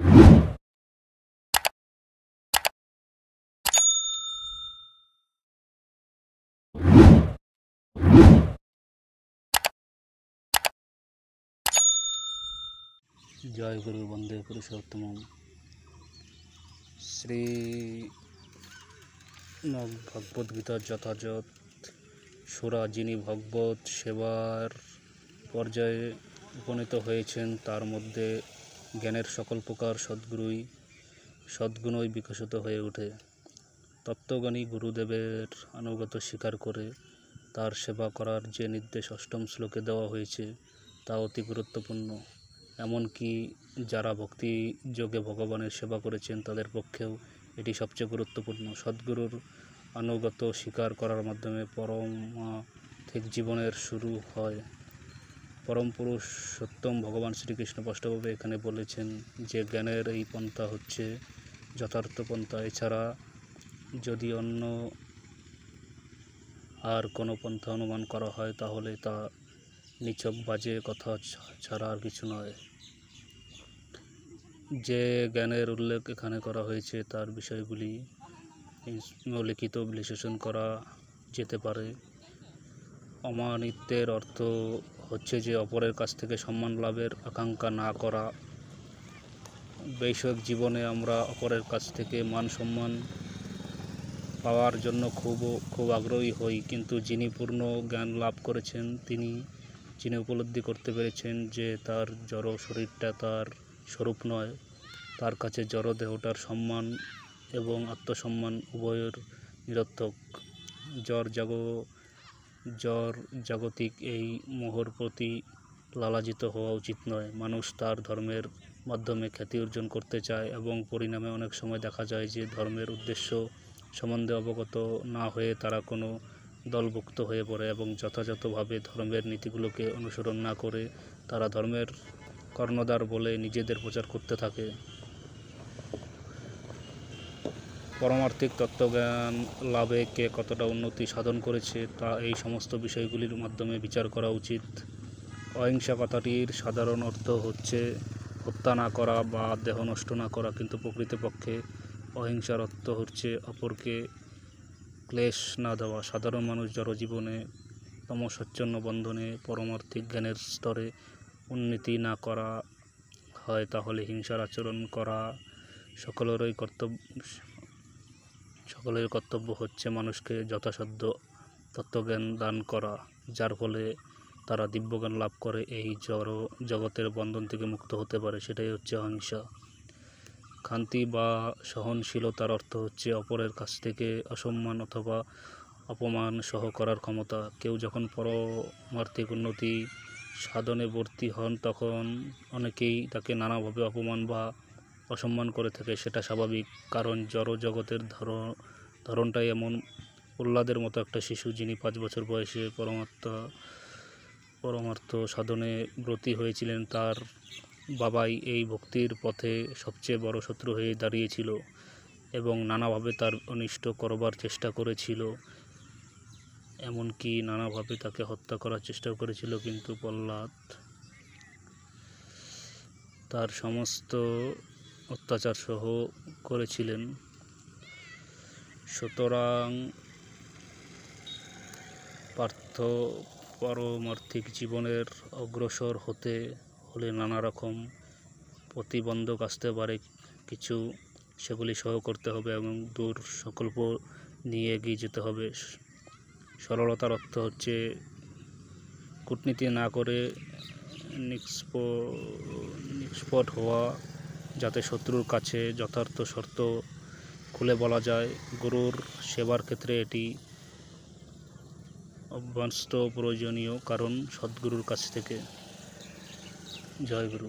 জয় গুরু বন্দে পুরুষোত্তম। শ্রী ভগবদ গীতার যথাযথ সুরা যিনি ভগবত সেবার পর্যায়ে উপনীত হয়েছেন, তার মধ্যে জ্ঞানের সকল প্রকার সদ্গুণই বিকশিত হয়ে ওঠে। তত্ত্বজ্ঞানী গুরুদেবের আনুগত্য স্বীকার করে তার সেবা করার যে নির্দেশ অষ্টম শ্লোকে দেওয়া হয়েছে, তা অতি গুরুত্বপূর্ণ। এমনকি যারা ভক্তি যোগে ভগবানের সেবা করেছেন, তাদের পক্ষেও এটি সবচেয়ে গুরুত্বপূর্ণ। সদ্গুরুর আনুগত্য স্বীকার করার মাধ্যমে পরমার্থিক জীবনের শুরু হয়। পরম পুরুষোত্তম ভগবান শ্রীকৃষ্ণ স্পষ্টভাবে এখানে বলেছেন যে জ্ঞানের এই পন্থা হচ্ছে যথার্থ পন্থা। এছাড়া যদি অন্য আর কোনো পন্থা অনুমান করা হয়, তাহলে তা নিছক বাজে কথা ছাড়া আর কিছু নয়। যে জ্ঞানের উল্লেখ এখানে করা হয়েছে, তার বিষয়গুলি লিখিত বিশ্লেষণ করা যেতে পারে। অমানিত্যের অর্থ হচ্ছে যে অপরের কাছ থেকে সম্মান লাভের আকাঙ্ক্ষা না করা। বৈষয়িক জীবনে আমরা অপরের কাছ থেকে মান সম্মান পাওয়ার জন্য খুব আগ্রহী হই, কিন্তু যিনি পূর্ণ জ্ঞান লাভ করেছেন, যিনি উপলব্ধি করতে পেরেছেন যে তার জড় শরীরটা তার স্বরূপ নয়, তার কাছে জড় দেহটার সম্মান এবং আত্মসম্মান উভয়ের নিরর্থক। জাগতিক এই মোহর প্রতি লালায়িত হওয়া উচিত নয়। মানুষ তার ধর্মের মাধ্যমে খ্যাতি অর্জন করতে চায় এবং পরিণামে অনেক সময় দেখা যায় যে ধর্মের উদ্দেশ্য সম্বন্ধে অবগত না হয়ে তারা কোনো দলভুক্ত হয়ে পড়ে এবং যথাযথভাবে ধর্মের নীতিগুলোকে অনুসরণ না করে তারা ধর্মের কর্ণধার বলে নিজেদের প্রচার করতে থাকে। পারমার্থিক তত্ত্বজ্ঞান লাভে কে কতটা উন্নতি সাধন করেছে, তা এই সমস্ত বিষয়গুলির মাধ্যমে বিচার করা উচিত। অহিংসা কথাটির সাধারণ অর্থ হচ্ছে হত্যা না করা বা দেহ নষ্ট না করা, কিন্তু প্রকৃতপক্ষে অহিংসার অর্থ হচ্ছে অপরকে ক্লেশ না দেওয়া। সাধারণ মানুষ জড়জীবনে তমসাচ্ছন্ন বন্ধনে পরমার্থিক জ্ঞানের স্তরে উন্নতি না করা হয়, তাহলে হিংসার আচরণ করা। সকলের কর্তব্য হচ্ছে মানুষকে যথাসাধ্য তত্ত্বজ্ঞান দান করা, যার ফলে তারা দিব্যজ্ঞান লাভ করে এই জগতের বন্ধন থেকে মুক্ত হতে পারে। সেটাই হচ্ছে অহিংসা। ক্ষান্তি বা সহনশীলতার অর্থ হচ্ছে অপরের কাছ থেকে অসম্মান অথবা অপমান সহ করার ক্ষমতা। কেউ যখন পরমার্থিক উন্নতি সাধনে বর্তি হন, তখন অনেকেই তাকে নানাভাবে অপমান বা অসম্মান করে থাকে। সেটা স্বাভাবিক, কারণ জড় জগতের ধরনটাই এমন। প্রহ্লাদের মতো একটা শিশু, যিনি 5 বছর বয়সে পরমার্থ সাধনে ব্রতী হয়েছিলেন, তার বাবাই এই ভক্তির পথে সবচেয়ে বড় শত্রু হয়ে দাঁড়িয়েছিল এবং নানাভাবে তার অনিষ্ট করবার চেষ্টা করেছিল, এমনকি নানাভাবে তাকে হত্যা করার চেষ্টা করেছিল, কিন্তু প্রহ্লাদ তার সমস্ত অত্যাচার সহ করেছিলেন। সুতরাং পারমার্থিক জীবনের অগ্রসর হতে হলে নানা রকম প্রতিবন্ধক আসতে পারে, কিছু সেগুলি সহ করতে হবে এবং দূর সংকল্প নিয়ে এগিয়ে যেতে হবে। সরলতার অর্থ হচ্ছে কূটনীতি না করে নিষ্কপট হওয়া, যাতে শত্রুর কাছে যথার্থ শর্ত খুলে বলা যায়। গুরুর সেবার ক্ষেত্রে এটি অত্যন্ত প্রয়োজনীয়, কারণ সদ্গুরুর কাছ থেকে। জয় গুরু।